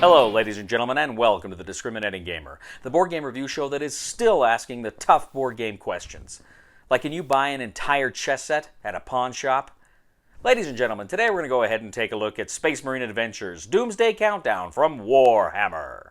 Hello, ladies and gentlemen, and welcome to the Discriminating Gamer, the board game review show that is still asking the tough board game questions. Like, can you buy an entire chess set at a pawn shop? Ladies and gentlemen, today we're going to go ahead and take a look at Space Marine Adventures Doomsday Countdown from Warhammer.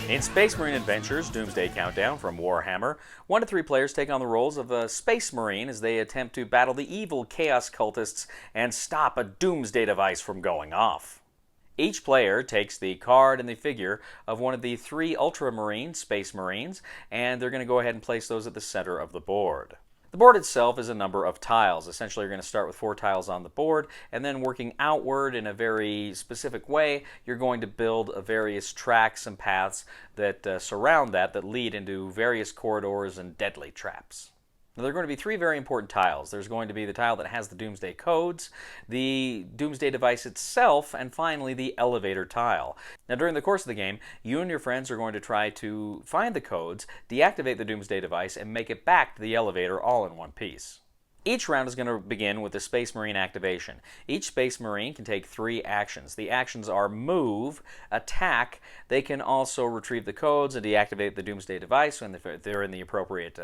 In Space Marine Adventures Doomsday Countdown from Warhammer, 1 to 3 players take on the roles of a Space Marine as they attempt to battle the evil Chaos Cultists and stop a Doomsday device from going off. Each player takes the card and the figure of one of the 3 Ultramarine Space Marines, and they're going to go ahead and place those at the center of the board. The board itself is a number of tiles. Essentially, you're going to start with 4 tiles on the board, and then working outward in a very specific way, you're going to build various tracks and paths that surround that lead into various corridors and deadly traps. Now, there are going to be 3 very important tiles. There's going to be the tile that has the Doomsday codes, the Doomsday device itself, and finally the elevator tile. Now, during the course of the game, you and your friends are going to try to find the codes, deactivate the Doomsday device, and make it back to the elevator all in one piece. Each round is going to begin with the Space Marine activation. Each Space Marine can take 3 actions. The actions are move, attack. They can also retrieve the codes and deactivate the Doomsday device when they're in the appropriate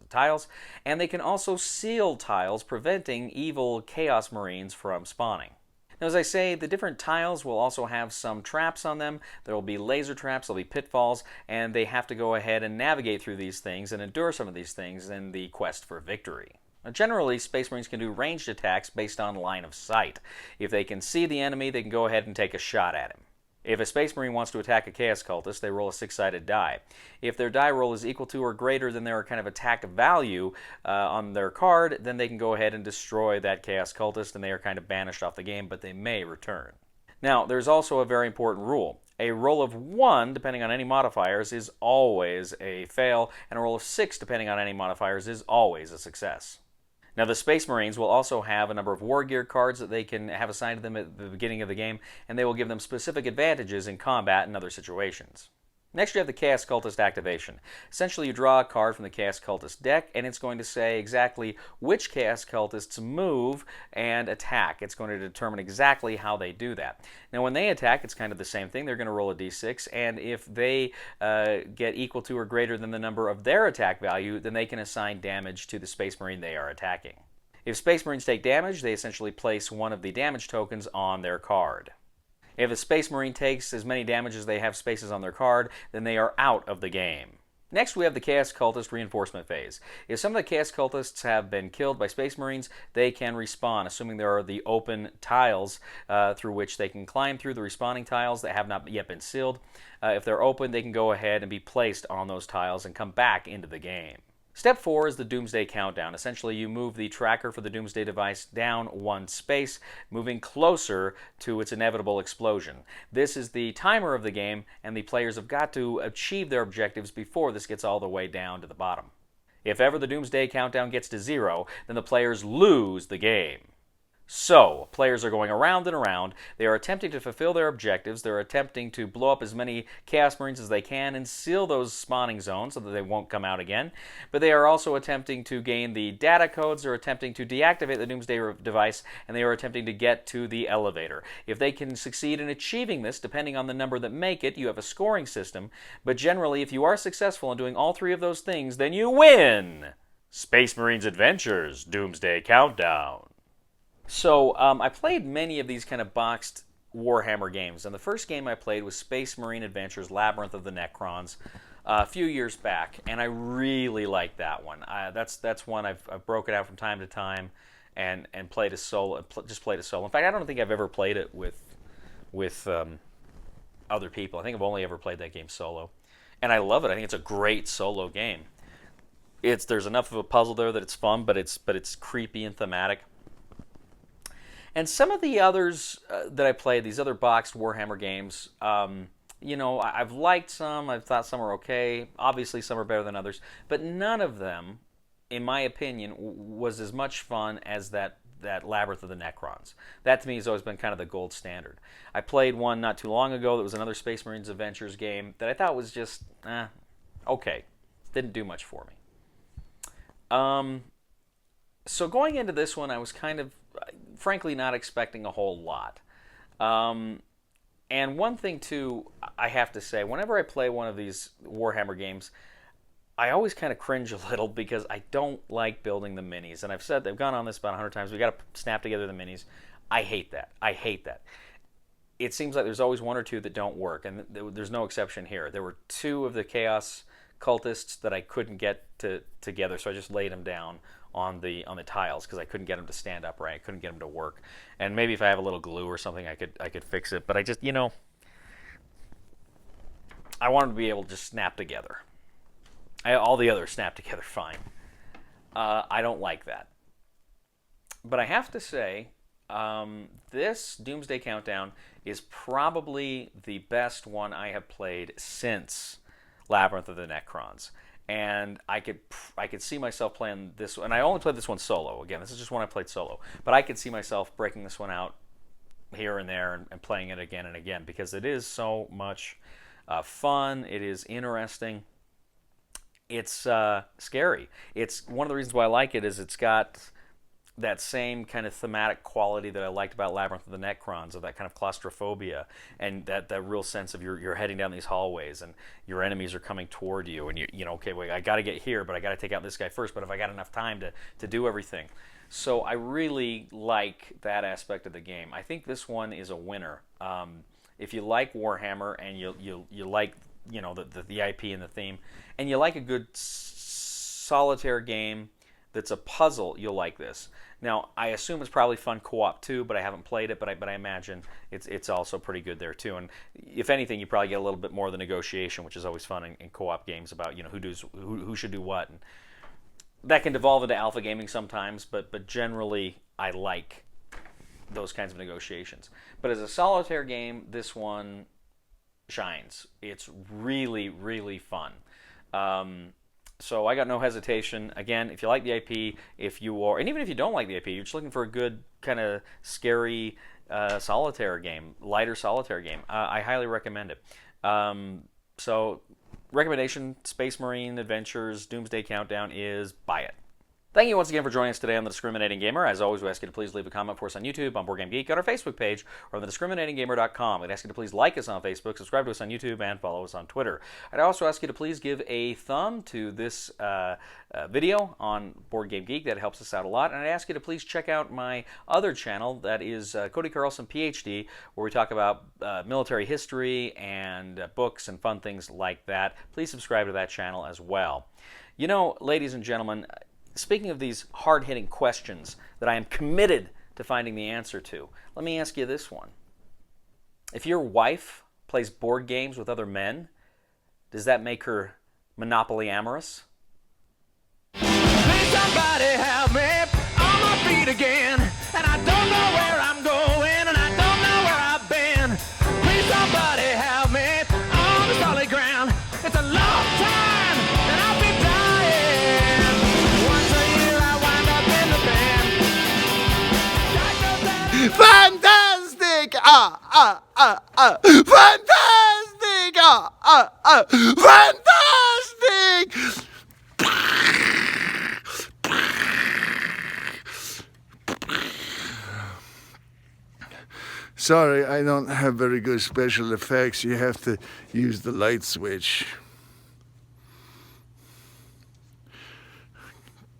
tiles. And they can also seal tiles, preventing evil Chaos Marines from spawning. Now, as I say, the different tiles will also have some traps on them. There will be laser traps, there will be pitfalls, and they have to go ahead and navigate through these things and endure some of these things in the quest for victory. Now, generally, Space Marines can do ranged attacks based on line of sight. If they can see the enemy, they can go ahead and take a shot at him. If a Space Marine wants to attack a Chaos Cultist, they roll a 6-sided die. If their die roll is equal to or greater than their kind of attack value on their card, then they can go ahead and destroy that Chaos Cultist, and they are kind of banished off the game, but they may return. Now, there's also a very important rule. A roll of 1, depending on any modifiers, is always a fail, and a roll of 6, depending on any modifiers, is always a success. Now, the Space Marines will also have a number of war gear cards that they can have assigned to them at the beginning of the game, and they will give them specific advantages in combat and other situations. Next, you have the Chaos Cultist activation. Essentially, you draw a card from the Chaos Cultist deck, and it's going to say exactly which Chaos Cultists move and attack. It's going to determine exactly how they do that. Now, when they attack, it's kind of the same thing. They're going to roll a d6, and if they get equal to or greater than the number of their attack value, then they can assign damage to the Space Marine they are attacking. If Space Marines take damage, they essentially place one of the damage tokens on their card. If a Space Marine takes as many damage as they have spaces on their card, then they are out of the game. Next, we have the Chaos Cultist reinforcement phase. If some of the Chaos Cultists have been killed by Space Marines, they can respawn, assuming there are the open tiles through which they can climb through, the respawning tiles that have not yet been sealed. If they're open, they can go ahead and be placed on those tiles and come back into the game. Step 4 is the Doomsday Countdown. Essentially, you move the tracker for the Doomsday device down 1 space, moving closer to its inevitable explosion. This is the timer of the game, and the players have got to achieve their objectives before this gets all the way down to the bottom. If ever the Doomsday Countdown gets to 0, then the players lose the game. So, players are going around and around. They are attempting to fulfill their objectives. They're attempting to blow up as many Chaos Marines as they can and seal those spawning zones so that they won't come out again. But they are also attempting to gain the data codes. They're attempting to deactivate the Doomsday device, and they are attempting to get to the elevator. If they can succeed in achieving this, depending on the number that make it, you have a scoring system. But generally, if you are successful in doing all 3 of those things, then you win! Space Marines Adventures Doomsday Countdown. So, I played many of these kind of boxed Warhammer games, and the first game I played was Space Marine Adventures Labyrinth of the Necrons a few years back, and I really liked that one. That's one I've broken out from time to time, and played a solo. Just played a solo. In fact, I don't think I've ever played it with other people. I think I've only ever played that game solo, and I love it. I think it's a great solo game. There's enough of a puzzle there that it's fun, but it's creepy and thematic. And some of the others that I played, these other boxed Warhammer games, I've liked some. I've thought some are okay. Obviously, some are better than others. But none of them, in my opinion, was as much fun as that Labyrinth of the Necrons. That, to me, has always been kind of the gold standard. I played one not too long ago that was another Space Marines Adventures game that I thought was just, okay. Didn't do much for me. So going into this one, I was kind of, frankly, not expecting a whole lot. And one thing, too, I have to say, whenever I play one of these Warhammer games, I always kind of cringe a little because I don't like building the minis. And I've gone on this about 100 times. We've got to snap together the minis. I hate that. It seems like there's always one or two that don't work, and there's no exception here. There were two of the Chaos Cultists that I couldn't get together, so I just laid them down on the tiles because I couldn't get them to stand up right. I couldn't get them to work. And maybe if I have a little glue or something, I could fix it. But I just, I want them to be able to just snap together. All the others snap together fine. I don't like that. But I have to say, this Doomsday Countdown is probably the best one I have played since Labyrinth of the Necrons. And I could see myself playing this one. And I only played this one solo. Again, this is just one I played solo. But I could see myself breaking this one out here and there and playing it again and again because it is so much fun. It is interesting. It's scary. It's one of the reasons why I like it is it's got that same kind of thematic quality that I liked about Labyrinth of the Necrons, of that kind of claustrophobia and that real sense of you're heading down these hallways and your enemies are coming toward you and okay, wait, I got to get here, but I got to take out this guy first, but if I got enough time to do everything. So I really like that aspect of the game. I think this one is a winner. If you like Warhammer and you like the IP and the theme, and you like a good solitaire game that's a puzzle, you'll like this. Now, I assume it's probably fun co-op too, but I haven't played it, but I imagine it's also pretty good there too. And if anything, you probably get a little bit more of the negotiation, which is always fun in co-op games about who should do what. And that can devolve into alpha gaming sometimes, but generally I like those kinds of negotiations. But as a solitaire game, this one shines. It's really, really fun. So I got no hesitation. Again, if you like the IP, and even if you don't like the IP, you're just looking for a good kind of scary solitaire game, lighter solitaire game, I highly recommend it. So recommendation, Space Marine Adventures Doomsday Countdown is buy it. Thank you once again for joining us today on The Discriminating Gamer. As always, we ask you to please leave a comment for us on YouTube, on Board Game Geek, on our Facebook page, or on thediscriminatinggamer.com. We'd ask you to please like us on Facebook, subscribe to us on YouTube, and follow us on Twitter. I'd also ask you to please give a thumb to this video on Board Game Geek. That helps us out a lot. And I'd ask you to please check out my other channel, that is Cody Carlson, PhD, where we talk about military history and books and fun things like that. Please subscribe to that channel as well. Ladies and gentlemen, speaking of these hard-hitting questions that I am committed to finding the answer to, let me ask you this one. If your wife plays board games with other men, does that make her monopoly amorous? Please somebody help me on my feet again, and I don't know where I'm going, and I don't know where I've been. Please somebody help me on the solid ground. It's a long time, and I'll be dying. Once a year I wind up in the band. Fantastic! Fantastic! Fantastic! Sorry, I don't have very good special effects. You have to use the light switch.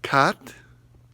Cut.